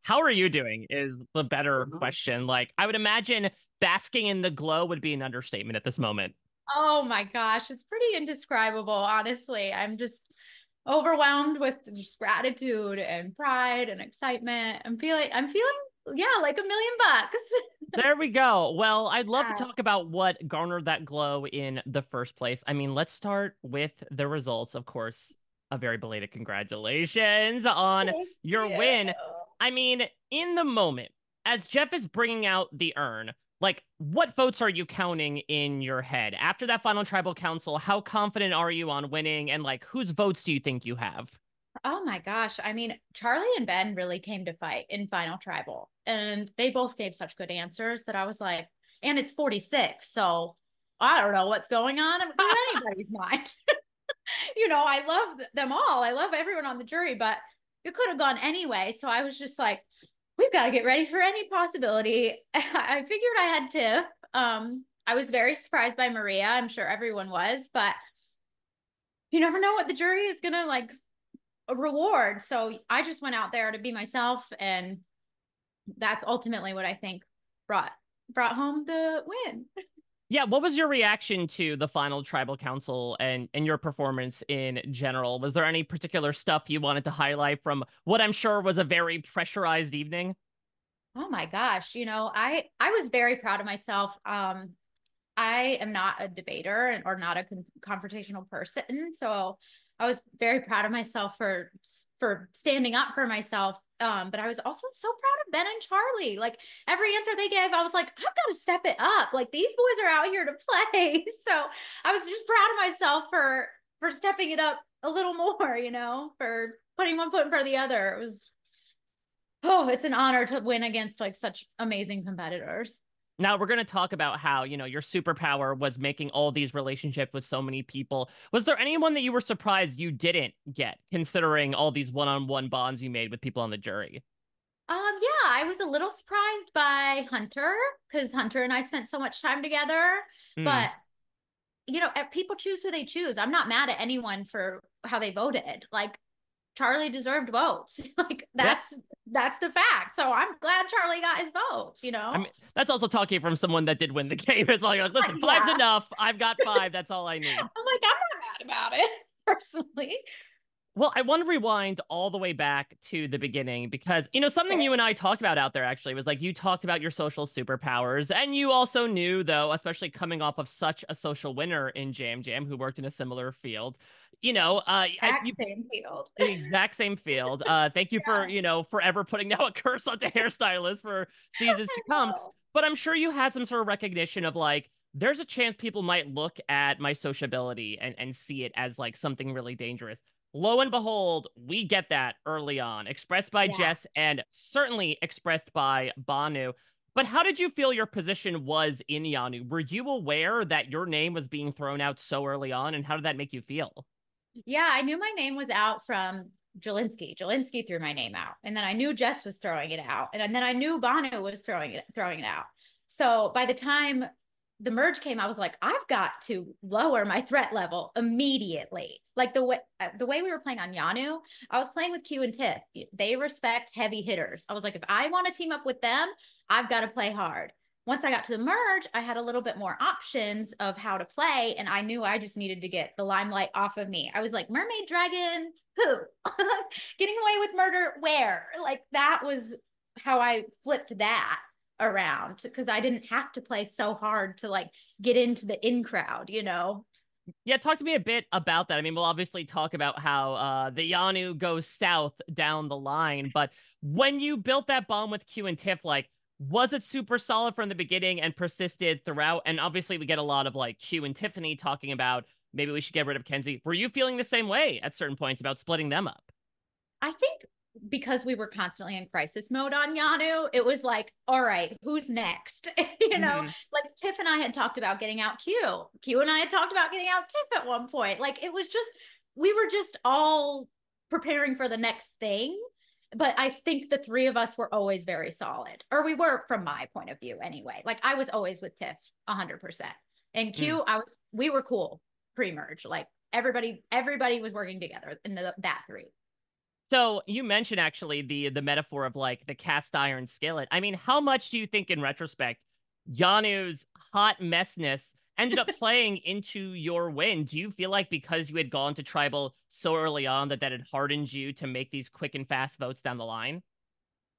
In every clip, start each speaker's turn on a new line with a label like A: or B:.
A: How are you doing is the better question. Like, I would imagine basking in the glow would be an understatement at this moment.
B: Oh my gosh, it's pretty indescribable, honestly. I'm just overwhelmed with just gratitude and pride and excitement. I'm feeling, yeah, like $1 million.
A: There we go. Well, I'd love to
B: Yeah.
A: talk about what garnered that glow in the first place. I mean, let's start with the results. Of course, a very belated congratulations on
B: Thank
A: your
B: you.
A: win. I mean, in the moment, as Jeff is bringing out the urn, like, what votes are you counting in your head? After that final tribal council, how confident are you on winning? And, like, whose votes do you think you have?
B: Oh my gosh. I mean, Charlie and Ben really came to fight in Final Tribal, and they both gave such good answers that I was like, and it's 46. So I don't know what's going on through anybody's mind. I love them all. I love everyone on the jury, but it could have gone anyway. So I was just like, we've got to get ready for any possibility. I figured I had Tiff. I was very surprised by Maria. I'm sure everyone was, but you never know what the jury is gonna like reward. So I just went out there to be myself, and that's ultimately what I think brought brought home the win.
A: Yeah, what was your reaction to the final tribal council and your performance in general? Was there any particular stuff you wanted to highlight from what I'm sure was a very pressurized evening?
B: Oh my gosh, I was very proud of myself. I am not a debater or not a confrontational person, so I was very proud of myself for standing up for myself. But I was also so proud of Ben and Charlie. Like every answer they gave, I was like, I've got to step it up. Like these boys are out here to play. So I was just proud of myself for stepping it up a little more. For putting one foot in front of the other. It's an honor to win against like such amazing competitors.
A: Now we're going to talk about how, your superpower was making all these relationships with so many people. Was there anyone that you were surprised you didn't get, considering all these one-on-one bonds you made with people on the jury?
B: Yeah, I was a little surprised by Hunter because Hunter and I spent so much time together.
A: Hmm.
B: But people choose who they choose. I'm not mad at anyone for how they voted. Like Charlie deserved votes. Like
A: Yeah.
B: that's the fact. So I'm glad Charlie got his votes, you
A: I
B: know?
A: mean, that's also talking from someone that did win the game. It's like, listen, five's
B: Yeah.
A: enough. I've got five. That's all I need.
B: I'm like, I'm not mad about it personally.
A: Well, I want to rewind all the way back to the beginning because, something you and I talked about out there actually was like you talked about your social superpowers. And you also knew, though, especially coming off of such a social winner in Jam Jam who worked in a similar field,
B: Exact same field.
A: the exact same field. Thank you for,
B: Yeah.
A: forever putting now a curse onto hairstylists for seasons to come.
B: No.
A: But I'm sure you had some sort of recognition of like, there's a chance people might look at my sociability and see it as like something really dangerous. Lo and behold, we get that early on, expressed by
B: Yeah.
A: Jess and certainly expressed by Banu. But how did you feel your position was in Yanu? Were you aware that your name was being thrown out so early on, and how did that make you feel?
B: Yeah, I knew my name was out from Jelinski. Jelinski threw my name out. And then I knew Jess was throwing it out. And then I knew Banu was throwing it out. So by the time the merge came, I was like, I've got to lower my threat level immediately. Like the way we were playing on Yanu, I was playing with Q and Tiff. They respect heavy hitters. I was like, if I want to team up with them, I've got to play hard. Once I got to the merge, I had a little bit more options of how to play, and I knew I just needed to get the limelight off of me. I was like, mermaid dragon, who? Getting away with murder, where? Like that was how I flipped that around because I didn't have to play so hard to like get into the in crowd.
A: Yeah, talk to me a bit about that. I mean, we'll obviously talk about how the Yanu goes south down the line, but when you built that bond with Q and Tiff, like, was it super solid from the beginning and persisted throughout? And obviously, we get a lot of like Q and Tiffany talking about maybe we should get rid of Kenzie. Were you feeling the same way at certain points about splitting them up?
B: I think because we were constantly in crisis mode on Yanu, it was like, all right, who's next?
A: Hmm.
B: Like Tiff and I had talked about getting out Q. Q and I had talked about getting out Tiff at one point. Like it was just, we were just all preparing for the next thing. But I think the three of us were always very solid, or we were from my point of view anyway. Like I was always with Tiff 100%. And Q, we were cool pre merge. Like everybody was working together in that three.
A: So you mentioned actually the metaphor of like the cast iron skillet. I mean, how much do you think in retrospect Yanu's hot messness ended up playing into your win? Do you feel like because you had gone to tribal so early on that had hardened you to make these quick and fast votes down the line?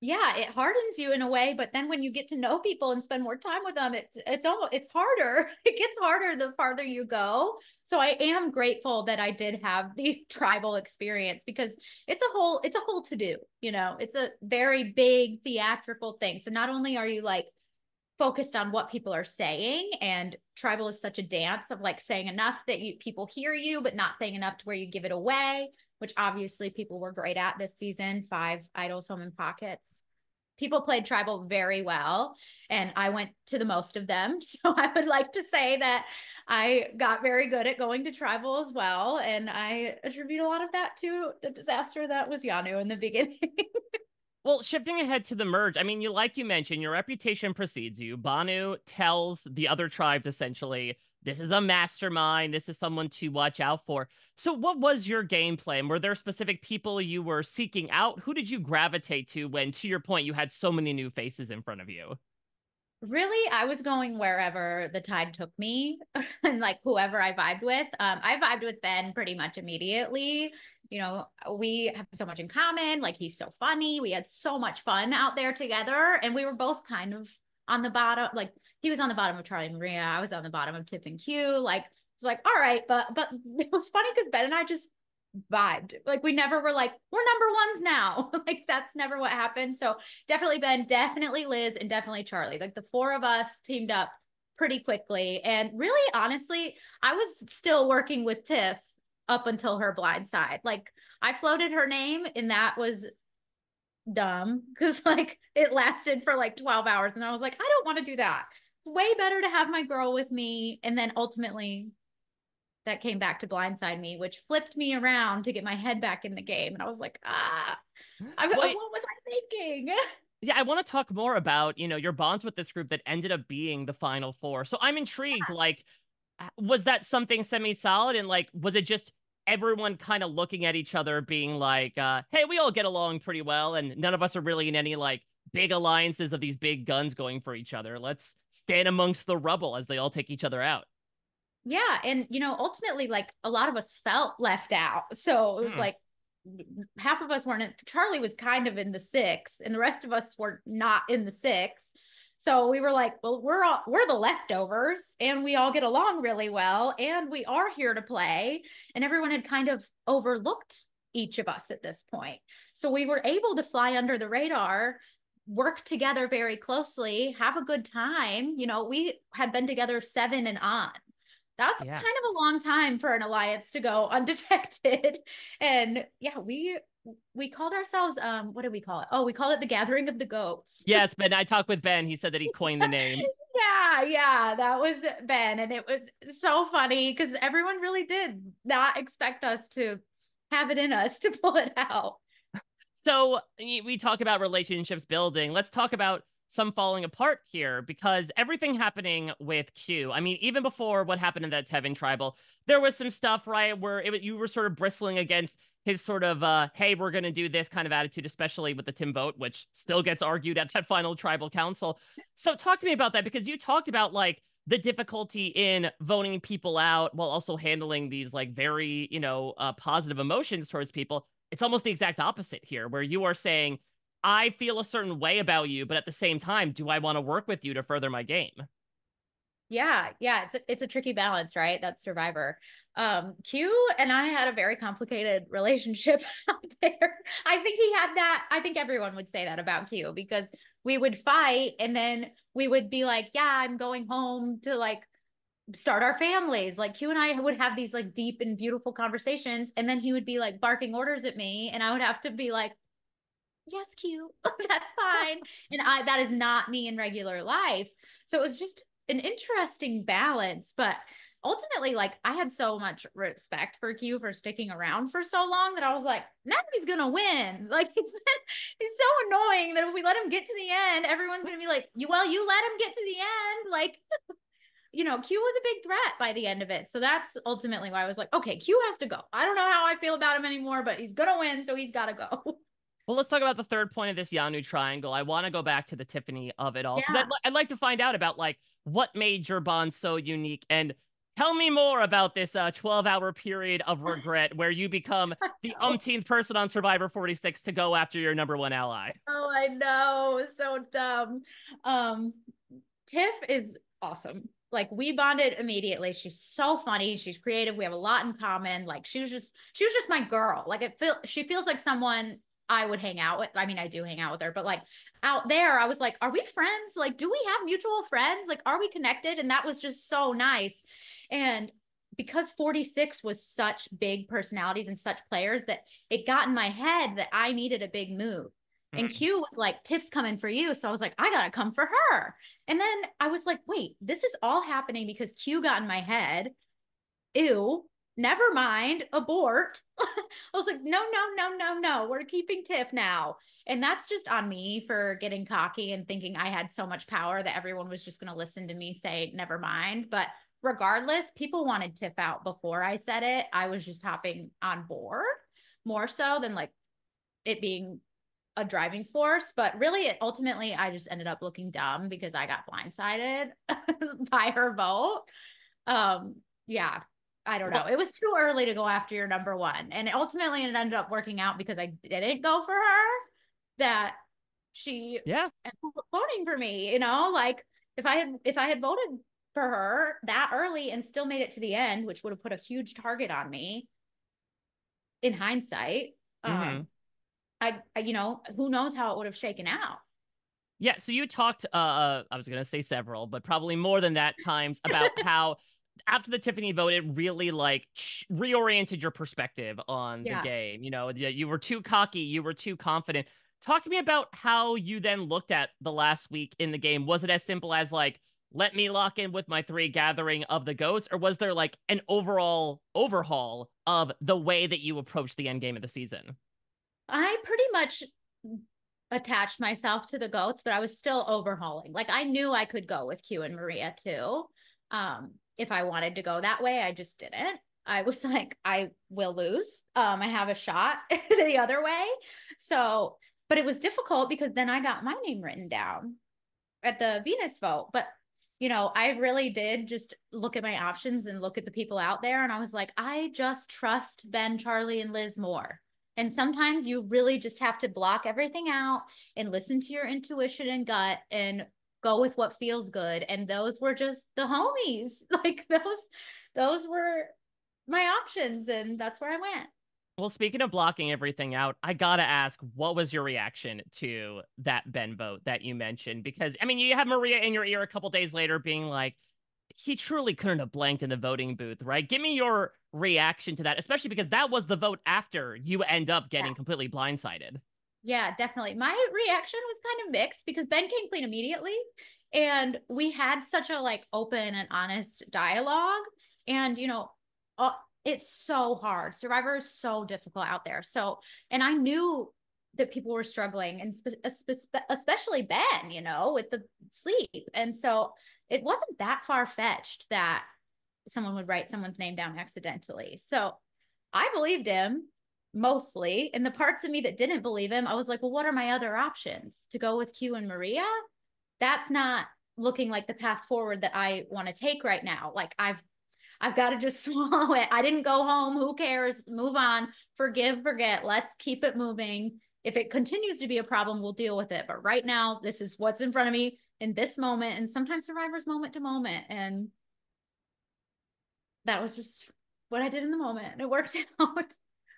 B: Yeah, it hardens you in a way, but then when you get to know people and spend more time with them, it's almost it's harder. It gets harder the farther you go. So I am grateful that I did have the tribal experience because it's a whole to do, you know. It's a very big theatrical thing. So not only are you like focused on what people are saying, and tribal is such a dance of like saying enough that people hear you but not saying enough to where you give it away, which obviously people were great at this season. 5 idols home in pockets, people played tribal very well, and I went to the most of them. So I would like to say that I got very good at going to tribal as well, and I attribute a lot of that to the disaster that was Yanu in the beginning.
A: Well, shifting ahead to the merge, I mean, you mentioned, your reputation precedes you. Banu tells the other tribes essentially, this is a mastermind, this is someone to watch out for. So, what was your game plan? Were there specific people you were seeking out? Who did you gravitate to when, to your point, you had so many new faces in front of you?
B: Really, I was going wherever the tide took me and like whoever I vibed with. I vibed with Ben pretty much immediately. You know, we have so much in common. Like, he's so funny. We had so much fun out there together. And we were both kind of on the bottom. Like, he was on the bottom of Charlie and Maria. I was on the bottom of Tiff and Q. Like, it's like, all right, but it was funny because Ben and I just vibed. Like, we never were like, we're number ones now. Like, that's never what happened. So definitely Ben, definitely Liz, and definitely Charlie. Like, the four of us teamed up pretty quickly. And really, honestly, I was still working with Tiff up until her blind side. Like, I floated her name, and that was dumb because like it lasted for like 12 hours. And I was like, I don't want to do that. It's way better to have my girl with me. And then ultimately that came back to blindside me, which flipped me around to get my head back in the game. And I was like,
A: Well,
B: what was I thinking?
A: yeah, I want to talk more about, your bonds with this group that ended up being the final four. So I'm intrigued, like, was that something semi-solid? And like, was it just everyone kind of looking at each other being like, hey, we all get along pretty well, and none of us are really in any like big alliances of these big guns going for each other. Let's stand amongst the rubble as they all take each other out.
B: Yeah. And, ultimately, like a lot of us felt left out. So it was
A: Hmm.
B: like half of us weren't Charlie was kind of in the six, and the rest of us were not in the six. So we were like, well, we're the leftovers, and we all get along really well, and we are here to play. And everyone had kind of overlooked each of us at this point. So we were able to fly under the radar, work together very closely, have a good time. We had been together 7 and on. That's
A: Yeah.
B: kind of a long time for an alliance to go undetected. And yeah, we called ourselves what did we call it? Oh, we called it the Gathering of the Goats.
A: Yes, Ben. I talked with Ben. He said that he coined the name.
B: Yeah, that was Ben. And it was so funny because everyone really did not expect us to have it in us to pull it out.
A: So we talk about relationships building. Let's talk about some falling apart here because everything happening with Q. I mean, even before what happened in that Tevin tribal, there was some stuff, right, where you were sort of bristling against his sort of, hey, we're going to do this kind of attitude, especially with the Tim vote, which still gets argued at that final tribal council. So talk to me about that because you talked about like the difficulty in voting people out while also handling these like very, positive emotions towards people. It's almost the exact opposite here, where you are saying, I feel a certain way about you, but at the same time, do I want to work with you to further my game?
B: Yeah, it's a tricky balance, right? That's Survivor. Q and I had a very complicated relationship out there. I think he had that. I think everyone would say that about Q because we would fight and then we would be like, yeah, I'm going home to like start our families. Like, Q and I would have these like deep and beautiful conversations, and then he would be like barking orders at me, and I would have to be like, yes, Q, that's fine. And that is not me in regular life. So it was just an interesting balance. But ultimately, like, I had so much respect for Q for sticking around for so long that I was like, now he's gonna win. Like, it's so annoying that if we let him get to the end, everyone's gonna be like, you let him get to the end. Like, Q was a big threat by the end of it. So that's ultimately why I was like, okay, Q has to go. I don't know how I feel about him anymore, but he's going to win. So he's got to go.
A: Well, let's talk about the third point of this Yanu triangle. I want to go back to the Tiffany of it all because
B: Yeah.
A: I'd like to find out about like what made your bond so unique and tell me more about this 12-hour period of regret where you become the
B: Oh,
A: umpteenth person on Survivor 46 to go after your number one ally.
B: I know. So dumb. Um, Tiff is awesome. Like we bonded immediately. She's so funny. She's creative. We have a lot in common. Like she was just my girl. Like she feels like someone I would hang out with. I mean, I do hang out with her, but like out there, I was like, are we friends? Like, do we have mutual friends? Like, are we connected? And that was just so nice. And because 46 was such big personalities and such players that it got in my head that I needed a big move. And
A: Mm.
B: Q was like, Tiff's coming for you. So I was like, I gotta come for her. And then I was like, wait, this is all happening because Q got in my head. Ew, never mind, abort. I was like, no, no, no, no, no. We're keeping Tiff now. And that's just on me for getting cocky and thinking I had so much power that everyone was just going to listen to me say, never mind. But regardless, people wanted Tiff out before I said it. I was just hopping on board more so than like it being a driving force. But really, ultimately, I just ended up looking dumb because I got blindsided by her vote. Yeah, I don't know.
A: Well,
B: It was too early to go after your number one. And ultimately it ended up working out because I didn't go for her, that she
A: yeah.
B: ended up voting for me, like if I had voted for her that early and still made it to the end, which would have put a huge target on me in hindsight,
A: Hmm.
B: who knows how it would have shaken out.
A: Yeah, so you talked, I was gonna say several, but probably more than that times about how after the Tiffany vote, it really like reoriented your perspective on the
B: Yeah.
A: game. You were too cocky, you were too confident. Talk to me about how you then looked at the last week in the game. Was it as simple as like, let me lock in with my three gathering of the goats, or was there like an overall overhaul of the way that you approach the end game of the season?
B: I pretty much attached myself to the goats, but I was still overhauling. Like I knew I could go with Q and Maria too. If I wanted to go that way, I just didn't. I was like, I will lose. I have a shot the other way. So, but it was difficult because then I got my name written down at the Venus vote. But I really did just look at my options and look at the people out there. And I was like, I just trust Ben, Charlie, and Liz more. And sometimes you really just have to block everything out and listen to your intuition and gut and go with what feels good. And those were just the homies. Like those were my options. And that's where I went.
A: Well, speaking of blocking everything out, I gotta ask, what was your reaction to that Ben vote that you mentioned? Because, I mean, you have Maria in your ear a couple days later being like, he truly couldn't have blanked in the voting booth, right? Give me your reaction to that, especially because that was the vote after you end up
B: Yeah.
A: getting completely blindsided.
B: Yeah, definitely. My reaction was kind of mixed because Ben came clean immediately and we had such a like open and honest dialogue and uh, it's so hard. Survivor is so difficult out there. So, and I knew that people were struggling and especially Ben, with the sleep. And so it wasn't that far fetched that someone would write someone's name down accidentally. So I believed him mostly. And the parts of me that didn't believe him, I was like, well, what are my other options? To go with Q and Maria? That's not looking like the path forward that I want to take right now. Like I've got to just swallow it. I didn't go home. Who cares? Move on. Forgive, forget. Let's keep it moving. If it continues to be a problem, we'll deal with it. But right now, this is what's in front of me in this moment. And sometimes survivors moment to moment. And that was just what I did in the moment. It worked out.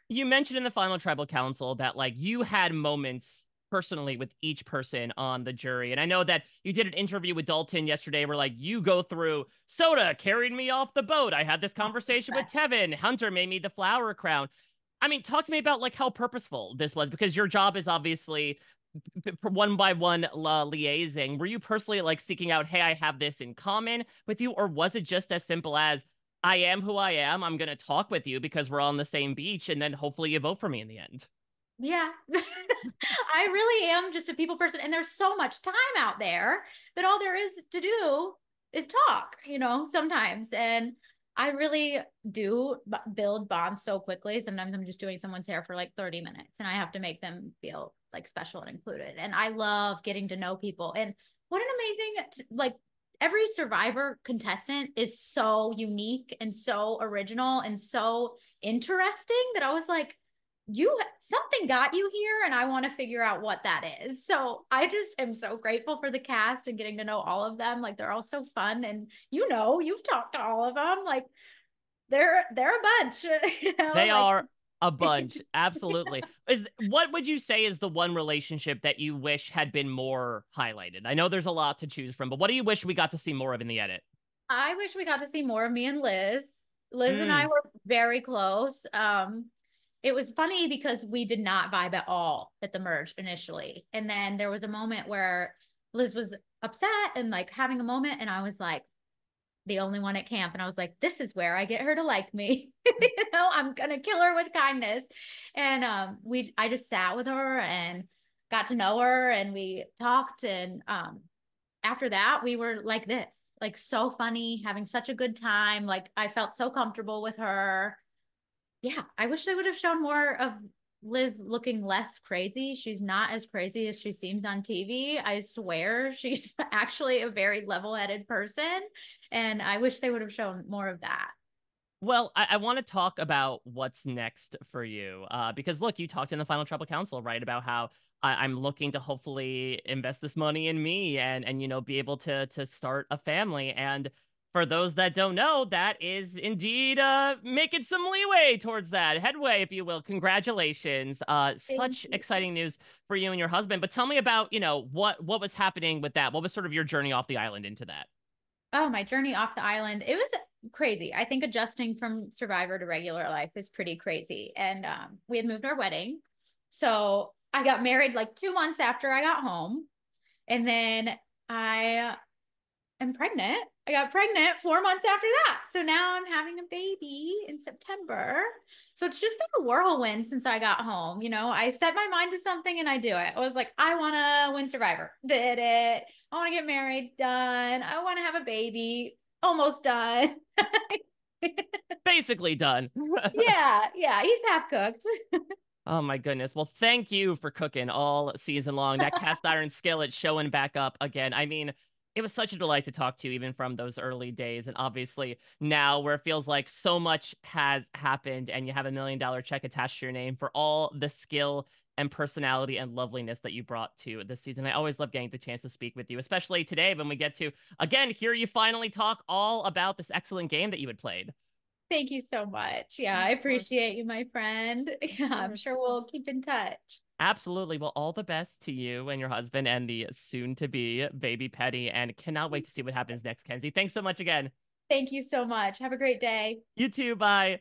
A: You mentioned in the final tribal council that like you had moments personally with each person on the jury. And I know that you did an interview with Dalton yesterday where like you go through Soda carried me off the boat. I had this conversation with Tevin. Hunter made me the flower crown. I mean, talk to me about like how purposeful this was because your job is obviously one by one liaising. Were you personally like seeking out, hey, I have this in common with you, or was it just as simple as I am who I am. I'm going to talk with you because we're on the same beach, and then hopefully you vote for me in the end.
B: Yeah. I really am just a people person. And there's so much time out there that all there is to do is talk, sometimes. And I really do build bonds so quickly. Sometimes I'm just doing someone's hair for like 30 minutes and I have to make them feel like special and included. And I love getting to know people. And what an amazing, like, every Survivor contestant is so unique and so original and so interesting that I was like, you something got you here and I want to figure out what that is. So I just am so grateful for the cast and getting to know all of them. Like, they're all so fun, and you've talked to all of them. Like, they're a bunch.
A: They
B: Like,
A: are a bunch. Absolutely. Is what would you say is the one relationship that you wish had been more highlighted? I know there's a lot to choose from, but what do you wish we got to see more of in the edit?
B: I wish we got to see more of me and Liz. Liz and I
A: Mm.
B: were very close. It was funny because we did not vibe at all at the merge initially. And then there was a moment where Liz was upset and like having a moment, and I was like the only one at camp. And I was like, this is where I get her to like me. I'm gonna kill her with kindness. And I just sat with her and got to know her, and we talked. And after that, we were like this, like so funny, having such a good time. Like, I felt so comfortable with her. Yeah, I wish they would have shown more of Liz looking less crazy. She's not as crazy as she seems on TV. I swear she's actually a very level headed person. And I wish they would have shown more of that.
A: Well, I want to talk about what's next for you. Because look, you talked in the Final Trouble Council, right, about how I'm looking to hopefully invest this money in me and be able to start a family. And for those that don't know, that is indeed making some leeway towards that, headway, if you will. Congratulations.
B: Thank
A: Such
B: you.
A: exciting news for you and your husband. But tell me about, what was happening with that? What was sort of your journey off the island into that?
B: Oh, my journey off the island. It was crazy. I think adjusting from Survivor to regular life is pretty crazy. And we had moved our wedding. So I got married like 2 months after I got home. And then I am pregnant. I got pregnant 4 months after that. So now I'm having a baby in September. So it's just been a whirlwind since I got home. I set my mind to something and I do it. I was like, I want to win Survivor. Did it. I want to get married. Done. I want to have a baby. Almost done.
A: Basically done.
B: Yeah. Yeah. He's half cooked.
A: Oh my goodness. Well, thank you for cooking all season long. That cast iron skillet showing back up again. I mean, it was such a delight to talk to you, even from those early days. And obviously now where it feels like so much has happened and you have $1 million check attached to your name for all the skill and personality and loveliness that you brought to this season. I always love getting the chance to speak with you, especially today when we get to, again, hear you finally talk all about this excellent game that you had played.
B: Thank you so much. Yeah.
A: Of
B: I
A: course,
B: appreciate you, my friend.
A: of
B: Yeah. I'm sure
A: course.
B: we'll keep in touch.
A: Absolutely. Well, all the best to you and your husband and the soon to be baby Petty. And cannot wait to see what happens next, Kenzie. Thanks so much again.
B: Thank you so much. Have a great day.
A: You too. Bye.